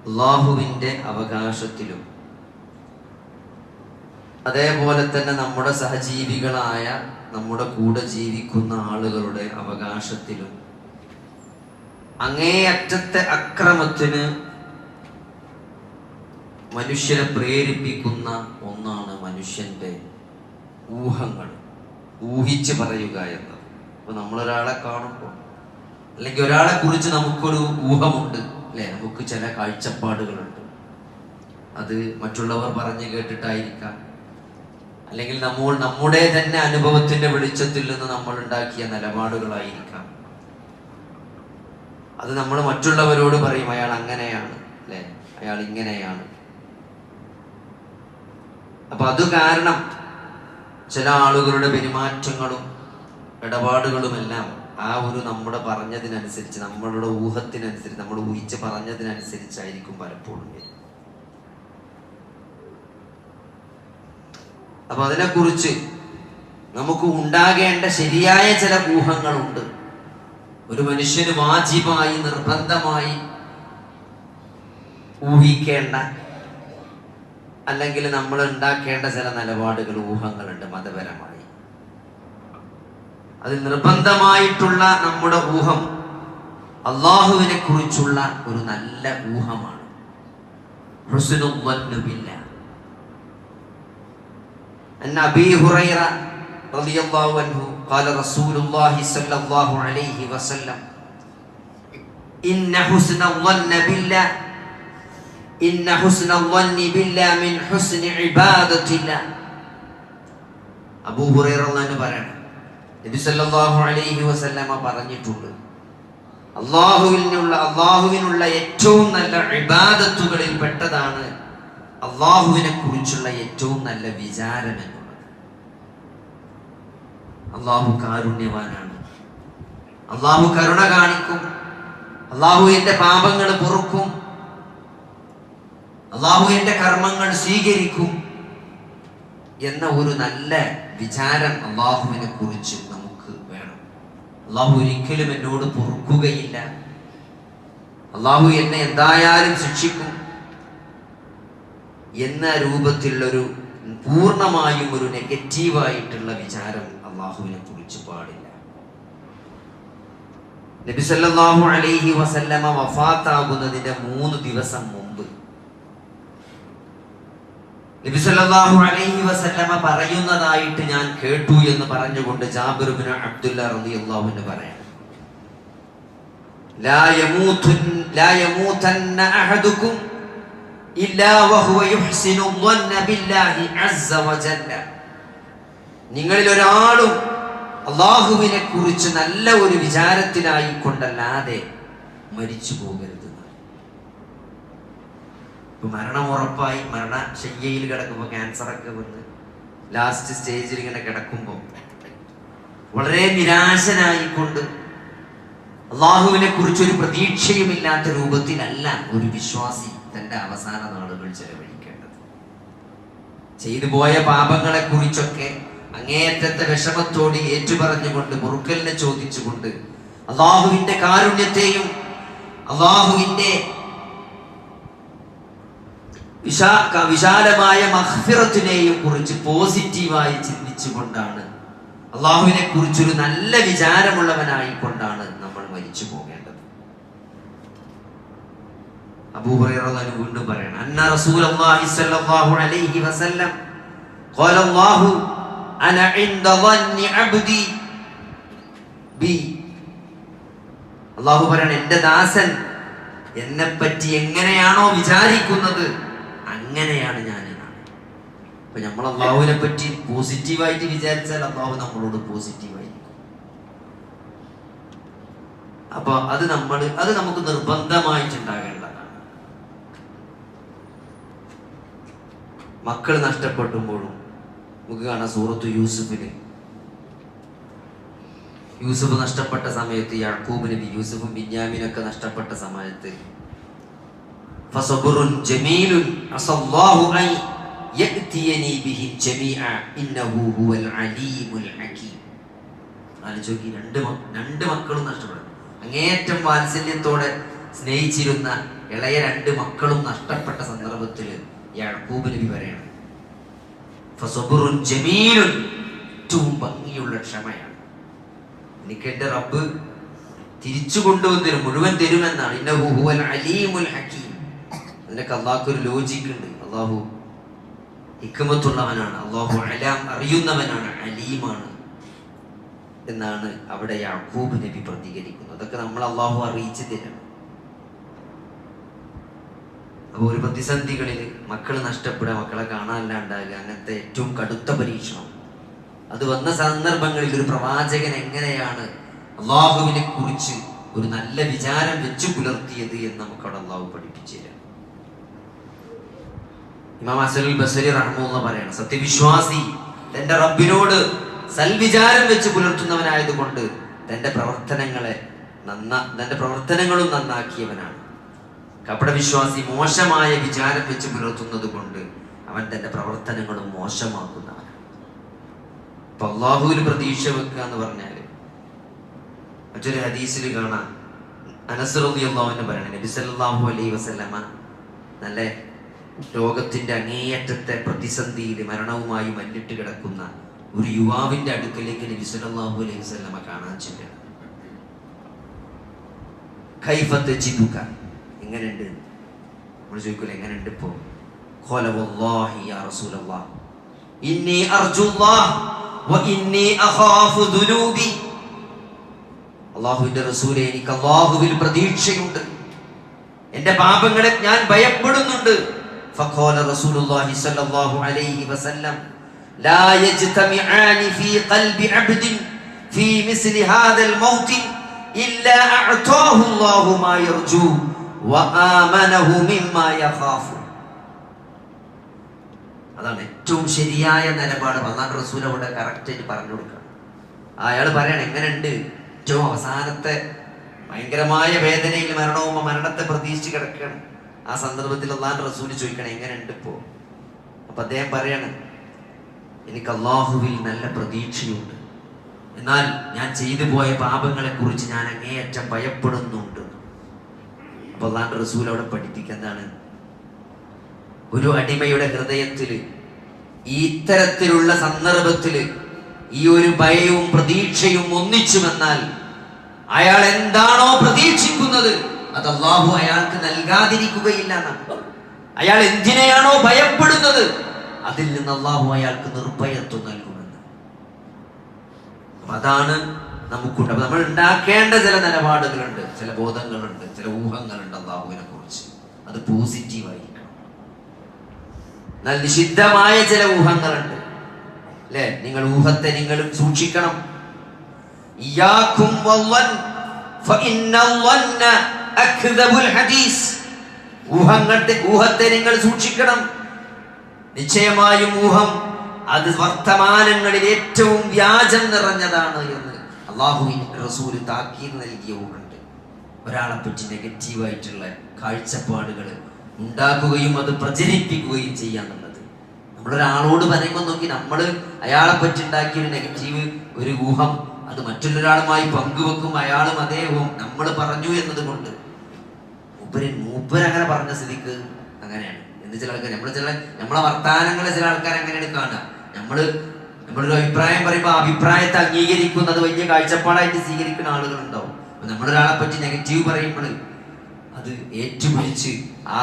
അള്ളാഹുവിൻ്റെ അവകാശത്തിലും അതേപോലെ തന്നെ നമ്മുടെ സഹജീവികളായ നമ്മുടെ കൂടെ ജീവിക്കുന്ന ആളുകളുടെ അവകാശത്തിലും അങ്ങേയറ്റത്തെ അക്രമത്തിന് മനുഷ്യരെ പ്രേരിപ്പിക്കുന്ന ഒന്നാണ് മനുഷ്യന്റെ ഊഹങ്ങൾ, ഊഹിച്ച് പറയുക എന്നത്. അപ്പൊ നമ്മളൊരാളെ കാണുമ്പോൾ അല്ലെങ്കിൽ ഒരാളെ കുറിച്ച് നമുക്കൊരു ഊഹമുണ്ട് അല്ലെ, നമുക്ക് ചില കാഴ്ചപ്പാടുകളുണ്ട്. അത് മറ്റുള്ളവർ പറഞ്ഞു കേട്ടിട്ടായിരിക്കാം, അല്ലെങ്കിൽ നമ്മുടെ തന്നെ അനുഭവത്തിന്റെ വെളിച്ചത്തിൽ നിന്ന് നമ്മൾ ഉണ്ടാക്കിയ നിലപാടുകളായിരിക്കാം. അത് നമ്മൾ മറ്റുള്ളവരോട് പറയും, അയാൾ അങ്ങനെയാണ് അല്ലെ, അയാൾ ഇങ്ങനെയാണ്. അപ്പൊ അത് കാരണം ചില ആളുകളുടെ പെരുമാറ്റങ്ങളും ഇടപാടുകളുമെല്ലാം ആ ഒരു നമ്മുടെ പറഞ്ഞതിനനുസരിച്ച്, നമ്മളുടെ ഊഹത്തിനനുസരിച്ച്, നമ്മൾ ഊഹിച്ച് പറഞ്ഞതിനനുസരിച്ചായിരിക്കും പലപ്പോഴും വരും. അപ്പൊ അതിനെക്കുറിച്ച് നമുക്ക് ഉണ്ടാകേണ്ട ശരിയായ ചില ഊഹങ്ങളുണ്ട്. ഒരു മനുഷ്യന് വാജിബായി നിർബന്ധമായി ഊഹിക്കേണ്ട അല്ലെങ്കിൽ നമ്മൾ ഉണ്ടാക്കേണ്ട ചില നിലപാടുകൾ, ഊഹങ്ങളുണ്ട് മതപരമായി. അതിൽ നിർബന്ധമായിട്ടുള്ള നമ്മുടെ ഊഹം അള്ളാഹുവിനെ കുറിച്ചുള്ള ഒരു നല്ല ഊഹമാണ്. ഹുസ്നുൽ വന്ന് ബില്ലാഹ്. അൻ അബീ ഹുറൈറ റളിയല്ലാഹു അൻഹു ഖാല റസൂലുള്ളാഹി സ്വല്ലല്ലാഹു അലൈഹി വസല്ലം ഇന്ന ഹുസ്നൽ വന്ന് ബില്ലാഹ് ഇന്ന ഹുസ്നൽ വന്നി ബില്ലാഹി മിൻ ഹുസ്നി ഇബാദത്തില്ലാഹ്. അബൂ ഹുറൈറ റളിയല്ലാഹു പറയാണ്, നബി സല്ലല്ലാഹു അലൈഹി വസല്ലമ പറഞ്ഞിട്ടുണ്ട്, അള്ളാഹുവിനുള്ള ഏറ്റവും നല്ല ഇബാദത്തുകളിൽ പെട്ടതാണ് അള്ളാഹുവിനെ കുറിച്ചുള്ള ഏറ്റവും നല്ല വിചാരം എന്നുള്ളത്. അള്ളാഹു കാരുണ്യവാനാണ്, അള്ളാഹു കരുണ കാണിക്കും, അള്ളാഹു എന്റെ പാപങ്ങൾ പൊറുക്കും, അള്ളാഹു എന്റെ കർമ്മങ്ങൾ സ്വീകരിക്കും എന്ന ഒരു നല്ല വിചാരം അള്ളാഹുവിനെ കുറിച്ച് നമുക്ക് വേണം. അള്ളാഹു ഒരിക്കലും എന്നോട് പൊറുക്കുകയില്ല, അള്ളാഹു എന്നെ എന്തായാലും ശിക്ഷിക്കും എന്ന രൂപത്തിലുള്ളൊരു പൂർണ്ണമായും ഒരു നെഗറ്റീവായിട്ടുള്ള വിചാരം അള്ളാഹുവിനെ കുറിച്ച് പാടില്ല. നബി സല്ലല്ലാഹു അലൈഹി വസല്ലമ വഫാത്താകുന്നതിന്റെ 3 ദിവസം മുമ്പ് നബി സല്ലല്ലാഹു അലൈഹി വസല്ലമ പറയുന്നതായിട്ട് ഞാൻ കേട്ടു എന്ന് പറഞ്ഞുകൊണ്ട് ജാബിർ ഇബ്നു അബ്ദുല്ലാ റളിയല്ലാഹു അൻഹു പറയാണ്, ലാ യമൂതന്ന അഹദുക്കും ഇല്ലാ വഹുവ യുഹ്സിനു ളന്ന ബില്ലാഹി അസ്സ വജല്ല. നിങ്ങളിൽ ഒരാളും അല്ലാഹുവിനെ കുറിച്ച് നല്ല ഒരു വിചാരത്തിലായി കൊണ്ടല്ലാതെ മരിച്ചു പോകരുത്. മരണം ഉറപ്പായി മരണശയ്യയിൽ കിടക്കുമ്പോൾ, ക്യാൻസറൊക്കെ വന്ന് ലാസ്റ്റ് സ്റ്റേജിൽ ഇങ്ങനെ കിടക്കുമ്പോൾ വളരെ നിരാശനായിക്കൊണ്ട് അള്ളാഹുവിനെ കുറിച്ചൊരു പ്രതീക്ഷയുമില്ലാത്ത രൂപത്തിലല്ല ഒരു വിശ്വാസി തന്റെ അവസാന നാളുകൾ ചെലവഴിക്കേണ്ടത്. ചെയ്തു പോയ പാപങ്ങളെ കുറിച്ചൊക്കെ അങ്ങേയറ്റത്തെ വിഷമത്തോട് ഏറ്റുപറഞ്ഞുകൊണ്ട്, പൊറുക്കലിനെ ചോദിച്ചുകൊണ്ട്, അള്ളാഹുവിന്റെ കാരുണ്യത്തെയും അള്ളാഹുവിന്റെ വിശാലമായ മഗ്ഫിറത്തിനെയും കുറിച്ച് പോസിറ്റീവായി ചിന്തിച്ചുകൊണ്ടാണ്, അള്ളാഹുവിനെ കുറിച്ചൊരു നല്ല വിചാരമുള്ളവനായിക്കൊണ്ടാണ് നമ്മൾ മരിച്ചു പോകേണ്ടത്. അബൂ ഹുറൈറ റളിയല്ലാഹു വീണ്ടും പറയണം, അന്ന റസൂലുള്ളാഹി സ്വല്ലല്ലാഹു അലൈഹി വസല്ലം ഖാല അല്ലാഹു അന ഇൻദ ളന്നി അബ്ദി ബി. അല്ലാഹു പറയണം, എൻ്റെ ദാസൻ എന്നെപ്പറ്റി എങ്ങനെയാണോ വിചാരിക്കുന്നത് അങ്ങനെയാണ് ഞാൻ. അപ്പൊ നമ്മൾ അള്ളാഹുവിനെ പറ്റി പോസിറ്റീവായിട്ട് വിചാരിച്ചാൽ അള്ളാഹു നമ്മളോട് പോസിറ്റീവായിരിക്കും. അപ്പൊ അത് നമുക്ക് നിർബന്ധമായിട്ടുണ്ടാകേണ്ടതാണ്. മക്കൾ നഷ്ടപ്പെട്ടുമ്പോഴും നമുക്ക് കാണാം, സൂറത്തു യൂസുഫില് യൂസുഫ് നഷ്ടപ്പെട്ട സമയത്ത്, യാക്കൂബ് നബി യൂസുഫും ബിന്യാമീനൊക്കെ നഷ്ടപ്പെട്ട സമയത്ത് ഫസബറുൻ ജമീലുൻ അസല്ലാഹു അൻ യഅതിയനി ബിഹി ജമീഅ ഇന്നഹു ഹുവൽ അലീമുൽ ഹകീം. ആലോചിച്ച് നോക്കി, രണ്ട് മക്കളും നഷ്ടപ്പെടും. അങ്ങേയറ്റം വാത്സല്യത്തോടെ സ്നേഹിച്ചിരുന്ന ഇളയ 2 മക്കളും നഷ്ടപ്പെട്ട സന്ദർഭത്തിൽ യാക്കൂബ് നബി പറയണം, ഫസബ്റുൻ ജമീലുൻ, ഏറ്റവും ഭംഗിയുള്ള ക്ഷമയാണ്. എനിക്ക് എൻ്റെ റബ്ബ് തിരിച്ചു കൊണ്ടുവന്നിരും, മുഴുവൻ തരുമെന്നാണ്. ഇന്നഹു ഹുവൽ അലീമുൽ ഹകീം. അതിനൊക്കെ അള്ളാഹ്ക്ക് ഒരു ലോജിക് ഉണ്ട്. അള്ളാഹു ഹിക്മത്തുള്ളവനാണ്, അള്ളാഹു അലാം അറിയുന്നവനാണ്, അലീമാണ് എന്നാണ് അവിടെ യാക്കൂബ് നബി പ്രതികരിക്കുന്നത്. അതൊക്കെ നമ്മൾ അള്ളാഹു അറിയിച്ചു തരണം. അപ്പോൾ ഒരു പ്രതിസന്ധികളിൽ മക്കൾ നഷ്ടപ്പെടുക, മക്കളെ കാണാനില്ലാണ്ടാകുക, അങ്ങനത്തെ ഏറ്റവും കടുത്ത പരീക്ഷണം അത് വന്ന സന്ദർഭങ്ങളിൽ ഒരു പ്രവാചകൻ എങ്ങനെയാണ് അള്ളാഹുവിനെ കുറിച്ച് ഒരു നല്ല വിചാരം വെച്ചു പുലർത്തിയത് എന്ന് നമുക്കവിടെ അള്ളാഹു പഠിപ്പിച്ചു തരാം. ഇമാം ഹസനുൽ ബസരി റഹ്മത്തുള്ളാഹി പറയണം, സത്യവിശ്വാസി തന്റെ റബ്ബിനോട് സൽവിചാരം വെച്ച് പുലർത്തുന്നവനായതുകൊണ്ട് തന്റെ പ്രവർത്തനങ്ങളും നന്നാക്കിയവനാണ്. കപടവിശ്വാസി മോശമായ വിചാരം വെച്ച് പുലർത്തുന്നത് കൊണ്ട് അവൻ തന്റെ പ്രവർത്തനങ്ങളും മോശമാക്കുന്നവനാണ്. അപ്പൊ അള്ളാഹുവിൽ പ്രതീക്ഷ വെക്കുക എന്ന് പറഞ്ഞാല് മറ്റൊരു ഹദീസിൽ കാണാം, അനസ് റളിയല്ലാഹു അൻഹു പറയണ, നബി സല്ലല്ലാഹു അലൈഹി വസല്ലമ നല്ല രോഗത്തിന്റെ അങ്ങേയറ്റത്തെ പ്രതിസന്ധിയിൽ മരണവുമായി മല്ലിട്ട് കിടക്കുന്ന ഒരു യുവാവിന്റെ അടുക്കലേക്ക് നബി സല്ലല്ലാഹു അലൈഹി വസല്ലമ കാണാൻ ചെല്ലുകയാണ്. കൈഫ തജിദുക, എങ്ങനെയുണ്ട്? നമ്മൾ ചോദിക്കൂലെ എങ്ങനെയുണ്ട് ഇപ്പോ? ഖാല വല്ലാഹി യാ റസൂലല്ലാഹ് ഇന്നി അർജുല്ലാഹ് വ ഇന്നി അഖാഫു ദുനൂബി. അല്ലാഹുവിന്റെ റസൂലേ, എനിക്ക് അല്ലാഹുവിൽ പ്രതീക്ഷയുണ്ട്, എൻ്റെ പാപങ്ങളെ ഞാൻ ഭയപ്പെടുന്നുണ്ട്. ഫഖാല റസൂലുള്ളാഹി സ്വല്ലല്ലാഹു അലൈഹി വസല്ലം ലാ യജ്തമിആനി ഫീ ഖൽബി അബ്ദിൻ ഫീ മിസ്ലി ഹാദൽ മൗത് ഇല്ലാ അഅതാഹു അല്ലാഹു മാ യർജു വആമനഹു മിമ്മാ യഖാഫു. അതാണ് ഏറ്റവും ശരിയായ നിലപാട്. അല്ലാഹു റസൂൽ അവിടെ കറക്റ്റായിട്ട് പറഞ്ഞു കൊടുക്കണം. അയാൾ പറയണം എങ്ങനെയുണ്ട്. ഏറ്റവും അവസാനത്തെ ഭയങ്കരമായ വേദനയിൽ മരണത്തെ പ്രതീക്ഷിച്ച് കിടക്കണം. ആ സന്ദർഭത്തിൽ അല്ലാഹു റസൂൽ ചോദിക്കണം എങ്ങനെയുണ്ട് ഇപ്പോ? അപ്പൊ അദ്ദേഹം പറയണം, എനിക്ക് അല്ലാഹുവിൽ നല്ല പ്രതീക്ഷയുണ്ട്, എന്നാൽ ഞാൻ ചെയ്തു പോയ പാപങ്ങളെ കുറിച്ച് ഞാൻ അങ്ങേയറ്റം ഭയപ്പെടുന്നുണ്ട്. അപ്പൊ അല്ലാഹു റസൂൽ അവിടെ പഠിപ്പിക്കുന്നതാണ്, ഒരു അടിമയുടെ ഹൃദയത്തിൽ ഈ ഇത്തരത്തിലുള്ള സന്ദർഭത്തിൽ ഈ ഒരു ഭയവും പ്രതീക്ഷയും ഒന്നിച്ചു വന്നാൽ അയാൾ എന്താണോ പ്രതീക്ഷിക്കുന്നത് അത് അല്ലാഹു അയാൾക്ക് നൽകാതിരിക്കുകയില്ല. അയാൾ എന്തിനെയാണോ ഭയപ്പെടുന്നത് അതിൽ നിന്ന് അല്ലാഹു അയാൾക്ക് നിർഭയത്വം നൽകുമെന്ന്. അതാണ് നമുക്കുണ്ട്. അപ്പൊ നമ്മൾ ഉണ്ടാക്കേണ്ട ചില നിലപാടുകളുണ്ട്, ചില ബോധങ്ങളുണ്ട്, ചില ഊഹങ്ങളുണ്ട് അല്ലാഹുവിനെ കുറിച്ച്. അത് പോസിറ്റീവായിരിക്കണം. എന്നാൽ നിഷിദ്ധമായ ചില ഊഹങ്ങളുണ്ട്, അല്ലെ? നിങ്ങൾ ഊഹത്തെ നിങ്ങൾ സൂക്ഷിക്കണം. ഇയ്യാകും വല്ലൻ ഫഇന്നൽ വന്ന അക്ദബുൽ ഹദീസ്. ഊഹത്തെ നിങ്ങൾ സൂക്ഷിക്കണം. നിശ്ചയമായും ഊഹം അത് വർത്തമാനങ്ങളിൽ ഏറ്റവും വ്യാജം നിറഞ്ഞതാണ് എന്ന് അല്ലാഹുവിന്റെ റസൂൽ താക്കീത് നൽകിയ ഊഹമുണ്ട്. ഒരാളെ പറ്റി നെഗറ്റീവായിട്ടുള്ള കാഴ്ചപ്പാടുകൾ ഉണ്ടാക്കുകയും അത് പ്രചരിപ്പിക്കുകയും ചെയ്യാന്നുള്ളത്. നമ്മളൊരാളോട് പറയുമ്പോൾ നോക്കി നമ്മൾ അയാളെ പറ്റി ഉണ്ടാക്കിയ ഒരു നെഗറ്റീവ് ഒരു ഊഹം അത് മറ്റൊരാളുമായി പങ്കുവെക്കും. അയാളും അതേ ഊഹം നമ്മൾ പറഞ്ഞു എന്നതുകൊണ്ട് മൂപ്പരങ്ങനെ പറഞ്ഞ സ്ഥിതിക്ക് അങ്ങനെയാണ് എന്ന് ചില ആൾക്കാർ നമ്മളെ വർത്താനങ്ങളെ ചില ആൾക്കാർ അങ്ങനെയാണ് കാണുക. നമ്മളൊരു അഭിപ്രായം പറയുമ്പോൾ ആ അഭിപ്രായത്തെ അംഗീകരിക്കുന്നത് വലിയ കാഴ്ചപ്പാടായിട്ട് സ്വീകരിക്കുന്ന ആളുകളുണ്ടാവും. നമ്മളൊരാളെ പറ്റി നെഗറ്റീവ് പറയുമ്പോൾ അത് ഏറ്റുപിടിച്ച് ആ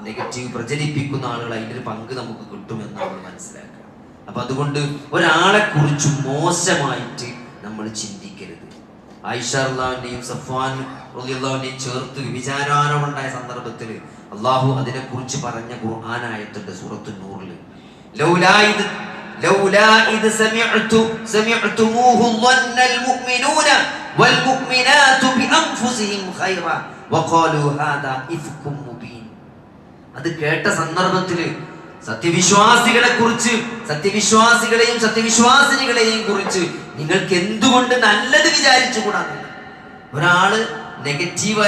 നെഗറ്റീവ് പ്രചരിപ്പിക്കുന്ന ആളുകൾ അതിൻ്റെ ഒരു പങ്ക് നമുക്ക് കിട്ടുമെന്ന് നമ്മൾ മനസ്സിലാക്കുക. അപ്പൊ അതുകൊണ്ട് ഒരാളെ കുറിച്ച് മോശമായിട്ട് നമ്മൾ ചിന്തിക്കരുത്. ആയിഷ റളിയല്ലാഹുവിനെയും സഫ്വാൻ റളിയല്ലാഹുവിനെയും ചേർത്ത് വിചാരാരോപണമുണ്ടായ സന്ദർഭത്തിൽ അള്ളാഹു അതിനെ കുറിച്ച് പറഞ്ഞ ഖുർആൻ ആയത്തുണ്ട് സൂറത്തു നൂറിൽ, ലൗലാ ഇദ് സമിഅ്തുമൂഹു ളന്നൽ മുഅ്മിനൂന വൽ മുഅ്മിനാതു ബിഅൻഫുസിഹിം ഖൈറാ വഖാലൂ ഹാദാ ഇഫ്കും മുബീൻ. അത് കേട്ട സന്ദർഭത്തിൽ സത്യവിശ്വാസികളെ കുറിച്ച്, സത്യവിശ്വാസികളെയും സത്യവിശ്വാസിനികളെയും കുറിച്ച് നിങ്ങൾക്ക് എന്തുകൊണ്ട് നല്ലത് വിചാരിച്ചുകൂടാ? ഒരാള് നെഗറ്റീവ്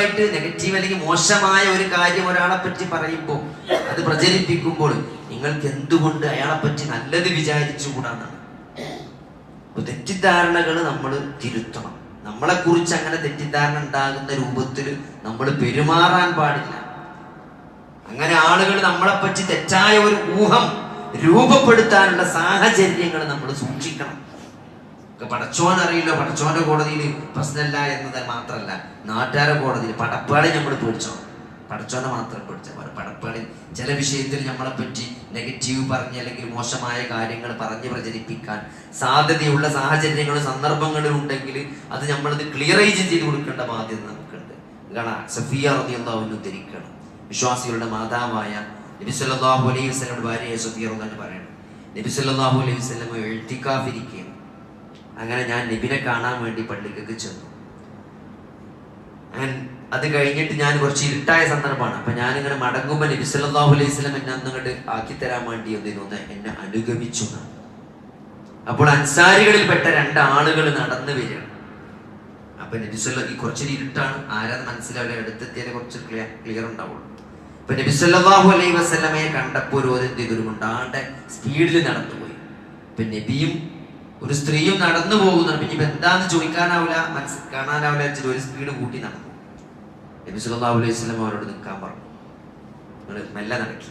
അല്ലെങ്കിൽ മോശമായ ഒരു കാര്യം ഒരാളെ പറ്റി പറയുമ്പോൾ അത് പ്രചരിപ്പിക്കുമ്പോൾ നിങ്ങൾക്ക് എന്തുകൊണ്ട് അയാളെ പറ്റി നല്ലത് വിചാരിച്ചുകൂടാന്നാണ്. തെറ്റിദ്ധാരണകൾ നമ്മൾ തിരുത്തണം. നമ്മളെക്കുറിച്ച് അങ്ങനെ തെറ്റിദ്ധാരണ ഉണ്ടാകുന്ന രൂപത്തിൽ നമ്മൾ പെരുമാറാൻ പാടില്ല. അങ്ങനെ ആളുകൾ നമ്മളെപ്പറ്റി തെറ്റായ ഒരു ഊഹം രൂപപ്പെടുത്താനുള്ള സാഹചര്യങ്ങൾ നമ്മൾ സൂക്ഷിക്കണം. പടച്ചോൻ അറിയില്ലോ, പടച്ചോന്റെ കോടതിയിൽ പ്രശ്നമില്ല എന്നത് മാത്രമല്ല, നാട്ടുകാരെ കോടതിയിൽ പടപ്പാളി നമ്മൾ പേടിച്ചോ, പടച്ചോനെ മാത്രം പേടിച്ച പടപ്പാളി ചില വിഷയത്തിൽ നമ്മളെപ്പറ്റി നെഗറ്റീവ് പറഞ്ഞ് അല്ലെങ്കിൽ മോശമായ കാര്യങ്ങൾ പറഞ്ഞ് പ്രചരിപ്പിക്കാൻ സാധ്യതയുള്ള സാഹചര്യങ്ങളും സന്ദർഭങ്ങളും ഉണ്ടെങ്കിൽ അത് നമ്മളത് ക്ലിയറൈസ് ചെയ്ത് കൊടുക്കേണ്ട ബാധ്യത നമുക്കുണ്ട്. സഫിയ റളിയല്ലാഹു അൻഹ ഉദ്ധരിക്കണം, വിശ്വാസികളുടെ മാതാവായ നബി സല്ലല്ലാഹു അലൈഹി വസല്ലമയുടെ ഭാര്യയായ സഫിയ റളിയല്ലാഹു അൻഹ പറയണം, നബി സല്ലല്ലാഹു അലൈഹി വസല്ലം ഇഅ്തികാഫിരിക്കുകയാണ്. അങ്ങനെ ഞാൻ നബിനെ കാണാൻ വേണ്ടി പള്ളിക്കൊക്കെ ചെന്നു. അത് കഴിഞ്ഞിട്ട് ഞാൻ കുറച്ച് ഇരുട്ടായ സന്ദർഭമാണ്. അപ്പൊ ഞാനിങ്ങനെ മടങ്ങുമ്പോൾ നബി സല്ലല്ലാഹു അലൈഹി വസല്ലം എന്നെ അന്നങ്ങോട്ട് ആക്കിത്തരാൻ വേണ്ടി എന്നെ അനുഗമിച്ചു. അപ്പോൾ അൻസാരികളിൽപ്പെട്ട 2 ആളുകൾ നടന്നു വരികയാണ്. അപ്പൊ നബി സല്ലല്ലാഹു ഈ കുറച്ചൊരു ഇരുട്ടാണ്, ആരാന്ന് മനസ്സിലാവില്ല, അടുത്തെത്തിയാലേ കുറച്ച് ക്ലിയർ ഉണ്ടാവുള്ളൂ. അപ്പൊ നബി സല്ലല്ലാഹു അലൈഹി വസല്ലമയെ കണ്ടപ്പോൾ ഒരു കൊണ്ടാണ്ട് സ്പീഡിൽ നടന്നുപോയി. ഇപ്പൊ നബിയും ഒരു സ്ത്രീയും നടന്നു പോകുന്നുണ്ട്. പിന്നെ ഇപ്പൊ എന്താന്ന് ചോദിക്കാനാവില്ല, കാണാനാവില്ല വെച്ചിട്ട് ഒരു സ്പീഡ് കൂട്ടി നടന്നു. നബി സല്ലല്ലാഹു അലൈഹി വസല്ലം അവരോട് നിൽക്കാൻ പറഞ്ഞു. നിങ്ങൾ മെല്ലെ നടക്കി,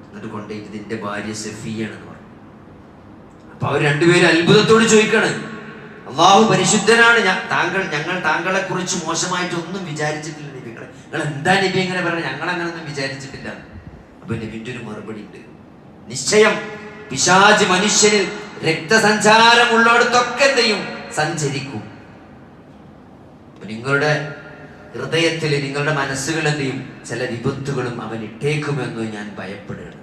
എന്നിട്ട് കൊണ്ടുപോയിട്ട് ഇതിന്റെ ഭാര്യ സഫിയാണെന്ന് പറഞ്ഞു. അപ്പൊ അവർ രണ്ടുപേരും അത്ഭുതത്തോട് ചോദിക്കാണ്, അല്ലാഹു പരിശുദ്ധനാണ്, ഞങ്ങൾ താങ്കളെ കുറിച്ച് മോശമായിട്ടൊന്നും വിചാരിച്ചിട്ടില്ല നബികളെ, നിങ്ങൾ എന്താ നബി എങ്ങനെ പറഞ്ഞു, ഞങ്ങൾ അങ്ങനൊന്നും വിചാരിച്ചിട്ടില്ല. അപ്പൊ നബിന്റെ ഒരു മറുപടി ഉണ്ട്, നിശ്ചയം പിശാച് മനുഷ്യന് രക്തസഞ്ചാരമുള്ളിടത്തൊക്കെ എന്തെയും സഞ്ചരിക്കും. നിങ്ങളുടെ ഹൃദയത്തിൽ, നിങ്ങളുടെ മനസ്സുകൾ എന്തെയും ചില വിപത്തുകളും അവൻ ഇട്ടേക്കുമെന്ന് ഞാൻ ഭയപ്പെടുകയാണ്.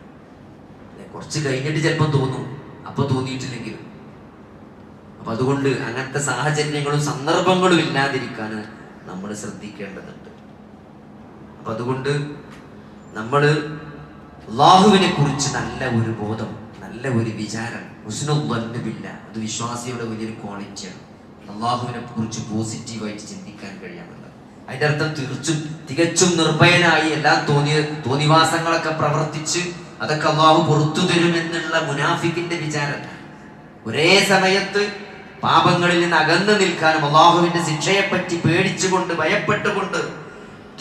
കുറച്ച് കഴിഞ്ഞിട്ട് ചിലപ്പോൾ തോന്നും, അപ്പൊ തോന്നിയിട്ടില്ലെങ്കിലും. അപ്പൊ അതുകൊണ്ട് അങ്ങനത്തെ സാഹചര്യങ്ങളും സന്ദർഭങ്ങളും ഇല്ലാതിരിക്കാൻ നമ്മൾ ശ്രദ്ധിക്കേണ്ടതുണ്ട്. അപ്പൊ അതുകൊണ്ട് നമ്മൾ അല്ലാഹുവിനെ കുറിച്ച് നല്ല ഒരു ബോധം, നല്ല ഒരു വിചാരം, ഹുസ്നുൽ ളന്ന് ബില്ലാഹ്, അത് വിശ്വാസിയുടെ വലിയൊരു ക്വാളിറ്റിയാണ്. അല്ലാഹുവിനെ കുറിച്ച് പോസിറ്റീവായിട്ട് ചിന്തിക്കാൻ കഴിയാന്നുള്ളത്. അതിന്റെ അർത്ഥം തികച്ചും നിർഭയനായി എല്ലാ തോന്നിവാസങ്ങളൊക്കെ പ്രവർത്തിച്ച് അതൊക്കെ അല്ലാഹു പുറത്തു തരുമെന്നുള്ള മുനാഫിക്കിന്റെ വിചാരമല്ല. ഒരേ സമയത്ത് പാപങ്ങളിൽ നിന്ന് അകന്നു നിൽക്കാനും അല്ലാഹുവിന്റെ ശിക്ഷയെപ്പറ്റി പേടിച്ചുകൊണ്ട് ഭയപ്പെട്ടുകൊണ്ട്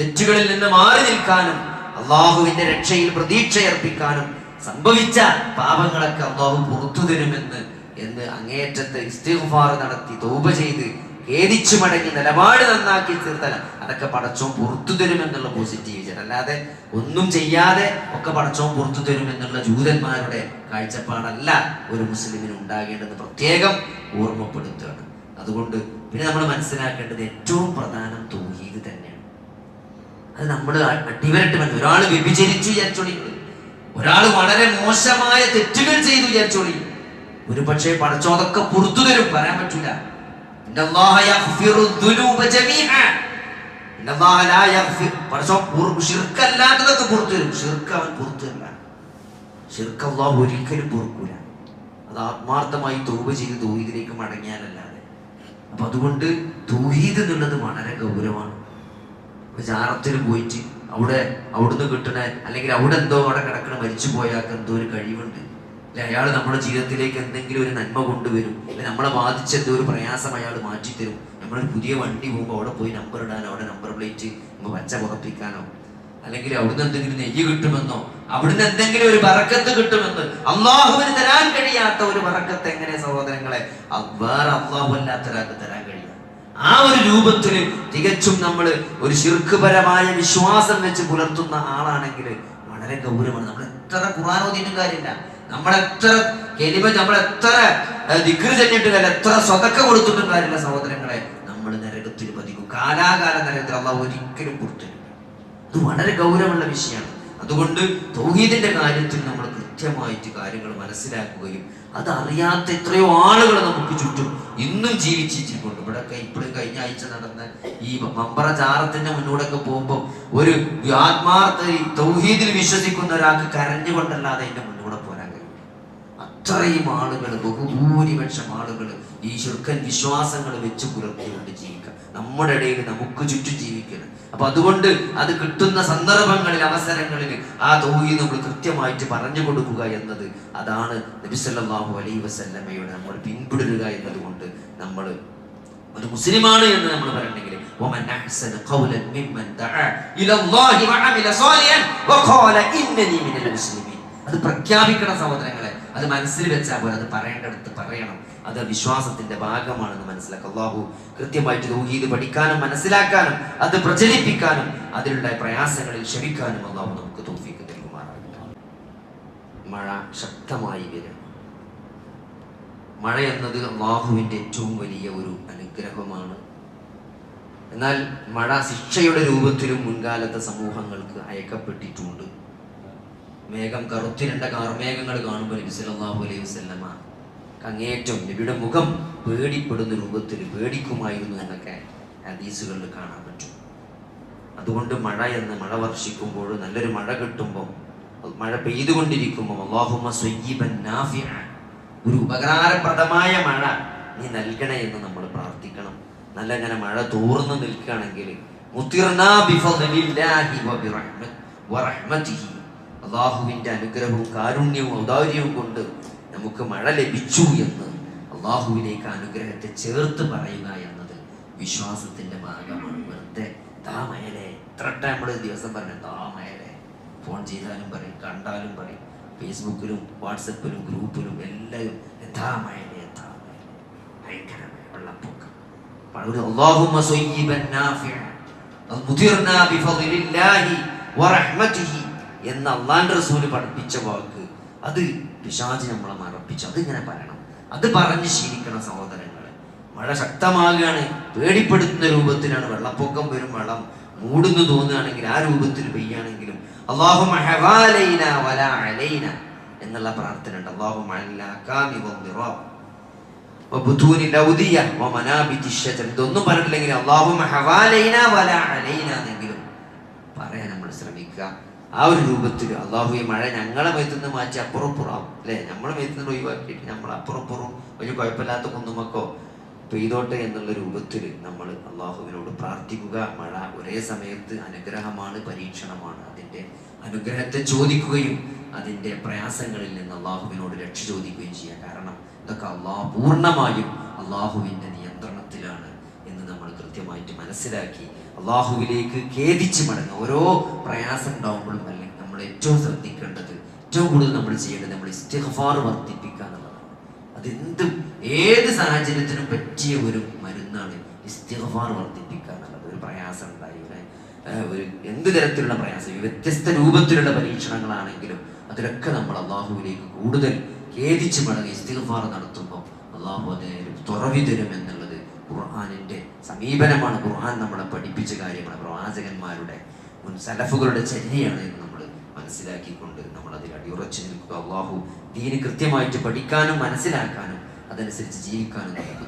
തെറ്റുകളിൽ നിന്ന് മാറി നിൽക്കാനും അല്ലാഹുവിന്റെ രക്ഷയിൽ പ്രതീക്ഷയർപ്പിക്കാനും സംഭവിച്ച പാപങ്ങളൊക്കെ അല്ലാഹു പുറത്തു തരുമെന്ന് അങ്ങേയറ്റത്തെ ഇസ്തിഗ്ഫാർ നടത്തി തൗബ ചെയ്ത് ഖേദിച്ചു മടങ്ങി നിലപാട് നന്നാക്കി തീർത്താൽ അതൊക്കെ പടച്ചോൻ പുറത്തു തരുമെന്നുള്ള പോസിറ്റീവ് വിചാരം. അല്ലാതെ ഒന്നും ചെയ്യാതെ ഒക്കെ പടച്ചോൻ പുറത്തു തരുമെന്നുള്ള ജൂതന്മാരുടെ കാഴ്ചപ്പാടല്ല ഒരു മുസ്ലിമിന് ഉണ്ടാകേണ്ടത് പ്രത്യേകം ഓർമ്മപ്പെടുത്തുകയാണ്. അതുകൊണ്ട് പിന്നെ നമ്മൾ മനസ്സിലാക്കേണ്ടത് ഏറ്റവും പ്രധാനം തൗഹീദ് തന്നെയാണ്. അത് നമ്മൾ അടിവരട്ട് ഒരാൾ വ്യഭിചരിച്ചു വിചാരിച്ചോളി, ഒരാൾ വളരെ മോശമായ തെറ്റുകൾ ചെയ്തു വിചാരിച്ചോളി, ഒരു പക്ഷേ പടച്ചോൻ അതൊക്കെ പുറത്തു തരും, പറയാൻ പറ്റൂല. ഷിർക്കല്ലാത്തതൊക്കെ പുറത്തു തരും, ഷിർക്ക് അവൻ പുറത്തു തരില്ല. ഷിർക്ക് അല്ലാഹു ഒരിക്കലും പൊറുക്കൂല. അത് ആത്മാർത്ഥമായി തൗബ ചെയ്ത് തൗഹീദിലേക്ക് മടങ്ങിയാലല്ലാതെ. അപ്പൊ അതുകൊണ്ട് തൗഹീദ് എന്നുള്ളത് വളരെ ഗൗരവമാണ്. ജാറത്തിൽ പോയിട്ട് അവിടുന്ന് കിട്ടണ, അല്ലെങ്കിൽ അവിടെ എന്തോ അവിടെ കിടക്കണ മരിച്ചു പോയാൽ എന്തോ ഒരു കഴിവുണ്ട്, അല്ലെ അയാൾ നമ്മുടെ ജീവിതത്തിലേക്ക് എന്തെങ്കിലും ഒരു നന്മ കൊണ്ടുവരും, അല്ലെ നമ്മളെ ബാധിച്ച എന്തോ ഒരു പ്രയാസം അയാൾ മാറ്റിത്തരും. നമ്മളൊരു പുതിയ വണ്ടി പോകുമ്പോൾ അവിടെ പോയി നമ്പർ ഇടാനോ, അവിടെ നമ്പർ പ്ലേറ്റ് പച്ച പുറപ്പിക്കാനോ, അല്ലെങ്കിൽ അവിടുന്ന് എന്തെങ്കിലും നെയ്യ് കിട്ടുമെന്നോ, അവിടുന്ന് എന്തെങ്കിലും ഒരു ബറക്കത്ത് കിട്ടുമെന്ന് അല്ലാഹുവിന് തരാൻ കഴിയാത്ത ഒരു ബറക്കത്ത് എങ്ങനെ സഹോദരങ്ങളെ വേറെ അല്ലാഹു അല്ലാത്തൊരാൾക്ക് തരാൻ കഴിയും? ആ ഒരു രൂപത്തിൽ തികച്ചും നമ്മൾ ഒരു ശിർക്ക്പരമായ വിശ്വാസം വെച്ച് പുലർത്തുന്ന ആളാണെങ്കിൽ വളരെ ഗൗരവമാണ്. നമ്മൾ എത്ര ഖുർആൻ ഓതിയിട്ടും കാര്യമില്ല, നമ്മളെത്ര കലിമ, നമ്മളെത്ര ദിക്ർ ചെല്ലിട്ടും കാര്യമില്ല, എത്ര സ്വതക്ക കൊടുത്തിട്ടും കാര്യമില്ല സഹോദരങ്ങളെ, നമ്മൾ നരകത്തിൽ പതിക്കും. കാലാകാല നരകത്തിൽ അല്ലാഹു ഒരിക്കലും പുറത്തില്ല. അത് വളരെ ഗൗരവമുള്ള വിഷയമാണ്. അതുകൊണ്ട് തൗഹീദിന്റെ കാര്യത്തിൽ നമ്മൾ കൃത്യമായിട്ട് കാര്യങ്ങൾ മനസ്സിലാക്കുകയും അത് അറിയാത്ത എത്രയോ ആളുകൾ നമുക്ക് ചുറ്റും ഇന്നും ജീവിച്ചിട്ടുണ്ട്. ഇവിടെയൊക്കെ ഇപ്പോഴും കഴിഞ്ഞ ആഴ്ച നടന്ന ഈ മമ്പറ ജാറത്തിന്റെ മുന്നോടൊക്കെ പോകുമ്പോൾ ഒരു ആത്മാർത്ഥ തൗഹീദിൽ വിശ്വസിക്കുന്ന ഒരാൾക്ക് കരഞ്ഞുകൊണ്ടല്ലാതെ അതിന്റെ മുന്നോടെ പോരാൻ കഴിയും. അത്രയും ആളുകൾ, ബഹുഭൂരിപക്ഷം ആളുകൾ ഈ ശുർക്കൻ വിശ്വാസങ്ങൾ വെച്ച് പുലർത്തിക്കൊണ്ട് ജീവിക്കുക, നമ്മുടെ ഇടയിൽ നമുക്ക് ചുറ്റും ജീവിക്കണം. അപ്പൊ അതുകൊണ്ട് അത് കിട്ടുന്ന സന്ദർഭങ്ങളിൽ, അവസരങ്ങളിൽ ആ തൗഹീദ് നമ്മൾ കൃത്യമായിട്ട് പറഞ്ഞു കൊടുക്കുക എന്നത്, അതാണ് നബി സല്ലല്ലാഹു അലൈഹി വസല്ലമയുടെ നമ്മൾ പിന്തുടരുക എന്നതുകൊണ്ട് നമ്മൾ ഒരു മുസ്ലിമാണ് എന്ന് നമ്മൾ പറയണമെങ്കിൽ ومن أحسن قولا ممن دعا إلى الله وعمل صالحا وقال إنني من المسلمين. അത് പ്രഖ്യാപിക്കണം സഹോദരങ്ങളെ. അത് മനസ്സിൽ വെച്ചാൽ പോലെ അത് പറയേണ്ടടുത്ത് പറയണം. അത് വിശ്വാസത്തിന്റെ ഭാഗമാണെന്ന് മനസ്സിലാക്കുക. അല്ലാഹു കൃത്യമായിട്ട് തൗഹീദ് പഠിക്കാനും മനസ്സിലാക്കാനും അത് പ്രചരിപ്പിക്കാനും അതിലുള്ള പ്രയാസങ്ങളിൽ ക്ഷമിക്കാനും അല്ലാഹു നമുക്ക് തൗഫീഖ് നൽകുമാറാകട്ടെ. മഴ ശക്തമായി വരും. മഴ എന്നത് അല്ലാഹുവിന്റെ ഏറ്റവും വലിയ ഒരു അനുഗ്രഹമാണ്. എന്നാൽ മഴ ശിക്ഷയുടെ രൂപത്തിലും മുൻകാലത്തെ സമൂഹങ്ങൾക്ക് അയക്കപ്പെട്ടിട്ടുണ്ട്. മേഘം കറുത്തിരണ്ട കാർമേഘങ്ങൾ കാണുമ്പോൾ നബി സല്ലല്ലാഹു അലൈഹി വസല്ലമ അങ്ങേയറ്റം നബിയുടെ മുഖം പേടിപ്പെടുന്ന രൂപത്തിൽ പേടിക്കുമായിരുന്നു എന്നൊക്കെ ഹദീസുകളിൽ കാണാൻ പറ്റും. അതുകൊണ്ട് മഴ വർഷിക്കുമ്പോൾ, നല്ലൊരു മഴ കിട്ടുമ്പോൾ, മഴ പെയ്തുകൊണ്ടിരിക്കുമ്പോൾ അല്ലാഹുമ്മ സ്വയ്യിബൻ നാഫിഅ, ഒരു ഉപകാരപ്രദമായ മഴ നീ നൽകണേ എന്ന് നമ്മൾ പ്രാർത്ഥിക്കണം. നല്ല ഇങ്ങനെ മഴ തോർന്ന് നിൽക്കുകയാണെങ്കിൽ മുത്തിർനാ ബിഫദ്ലില്ലാഹി വറഹ്മതിഹി, അല്ലാഹുവിന്റെ അനുഗ്രഹവും കാരുണ്യവും ഔദാര്യവും കൊണ്ട് നമുക്ക് മഴ ലഭിച്ചു എന്ന് അല്ലാഹുവിലേക്ക് അനുഗ്രഹത്തെ ചേർത്ത് പറയുക എന്നത് വിശ്വാസത്തിന്റെ ഭാഗമാണ്. വെറുതെ താമയലെ എത്ര നമ്മൾ ദിവസം പറഞ്ഞ താമയലെ ഫോൺ ചെയ്താലും പറയും, കണ്ടാലും പറയും, ഫേസ്ബുക്കിലും വാട്സപ്പിലും ഗ്രൂപ്പിലും എല്ലാവരും താമയലെ ഭയങ്കരമായ വെള്ളപ്പൊക്കം. അല്ലാഹുമ്മ സ്വയ്യിബൻ നാഫിഅ മുതിർനാ ബിഫദ്ലില്ലാഹി വറഹ്മതിഹി എന്ന് അല്ലാഹുവിന്റെ റസൂൽ പഠിപ്പിച്ച വാക്ക്, അത് പിശാച് നമ്മളെ മറപ്പിച്ചു. അതിങ്ങനെ പറയണം, അത് പറഞ്ഞ് ശീലിക്കണം സഹോദരങ്ങളെ. മഴ ശക്തമാകുകയാണ്, പേടിപ്പെടുത്തുന്ന രൂപത്തിലാണ്. വെള്ളപ്പൊക്കം വരും, വെള്ളം മൂടുന്നു തോന്നുകയാണെങ്കിൽ ആ രൂപത്തിൽ പെയ്യാണെങ്കിലും അല്ലാഹുമ്മ ഹവാലൈനാ വലാ അലൈനാ എന്നുള്ള പ്രാർത്ഥന ഉണ്ട്. അല്ലാഹുമ്മ അലാ കാമി വദ്ദിറാബ് വബുതൂനി ലൗദിയ വമനാബിതി ശജർ. ഇതൊന്നും പറഞ്ഞില്ലെങ്കിൽ അല്ലാഹുമ്മ ഹവാലൈനാ വലാ അലൈനാ എന്നെങ്കിലും പറയാൻ നമ്മൾ ശ്രമിക്കുക. ആ ഒരു രൂപത്തിൽ അല്ലാഹുവേ മഴ ഞങ്ങളെ മേത്തുനിന്ന് മാറ്റി അപ്പുറപ്പുറാവും അല്ലേ, നമ്മളെ മേത്തുനിന്ന് ഒഴിവാക്കിയിട്ട് നമ്മൾ അപ്പുറപ്പുറം വലിയ കുഴപ്പമില്ലാത്ത കുന്നുമക്കോ പെയ്തോട്ടെ എന്നുള്ള രൂപത്തിൽ നമ്മൾ അല്ലാഹുവിനോട് പ്രാർത്ഥിക്കുക. മഴ ഒരേ സമയത്ത് അനുഗ്രഹമാണ്, പരീക്ഷണമാണ്. അതിൻ്റെ അനുഗ്രഹത്തെ ചോദിക്കുകയും അതിൻ്റെ പ്രയാസങ്ങളിൽ നിന്ന് അല്ലാഹുവിനോട് രക്ഷ ചോദിക്കുകയും ചെയ്യുക. കാരണം ഇതൊക്കെ പൂർണ്ണമായും അല്ലാഹുവിൻ്റെ നിയന്ത്രണത്തിലാണ് എന്ന് നമ്മൾ കൃത്യമായിട്ട് മനസ്സിലാക്കി അല്ലാഹുവിലേക്ക് ഖേദിച്ച് മടങ്ങുക. ഓരോ പ്രയാസം ഉണ്ടാകുമ്പോഴും അല്ലെങ്കിൽ നമ്മൾ ഏറ്റവും ശ്രദ്ധിക്കേണ്ടത്, ഏറ്റവും കൂടുതൽ നമ്മൾ ചെയ്യേണ്ടത് നമ്മൾ ഇസ്തിഗ്ഫാർ വർദ്ധിപ്പിക്കുക എന്നുള്ളതാണ്. അതെന്തും ഏത് സാഹചര്യത്തിനും പറ്റിയ ഒരു മരുന്നാണ് ഇസ്തിഗ്ഫാർ വർദ്ധിപ്പിക്കുക എന്നുള്ളത്. ഒരു പ്രയാസം ഉണ്ടായി, ഒരു എന്ത് തരത്തിലുള്ള പ്രയാസം, വ്യത്യസ്ത രൂപത്തിലുള്ള പരീക്ഷണങ്ങളാണെങ്കിലും അതിലൊക്കെ നമ്മൾ അല്ലാഹുവിലേക്ക് കൂടുതൽ ഖേദിച്ച് മടങ്ങി ഇസ്തിഗ്ഫാർ നടത്തുമ്പോൾ അല്ലാഹു അതിന് തുറവി തരും എന്നുള്ളത് ഖുർആനിന്റെ സമീപനമാണ്. ഖുർആൻ നമ്മളെ പഠിപ്പിച്ച കാര്യമാണ്, പ്രവാചകന്മാരുടെ മുൻ സലഫുകളുടെ ചര്യയാണ് എന്ന് നമ്മൾ മനസ്സിലാക്കിക്കൊണ്ട് നമ്മൾ അതിൽ അടിയുറച്ചു നിൽക്കുക. അല്ലാഹു ദീന് കൃത്യമായിട്ട് പഠിക്കാനും മനസ്സിലാക്കാനും അതനുസരിച്ച് ജീവിക്കാനും നമുക്ക്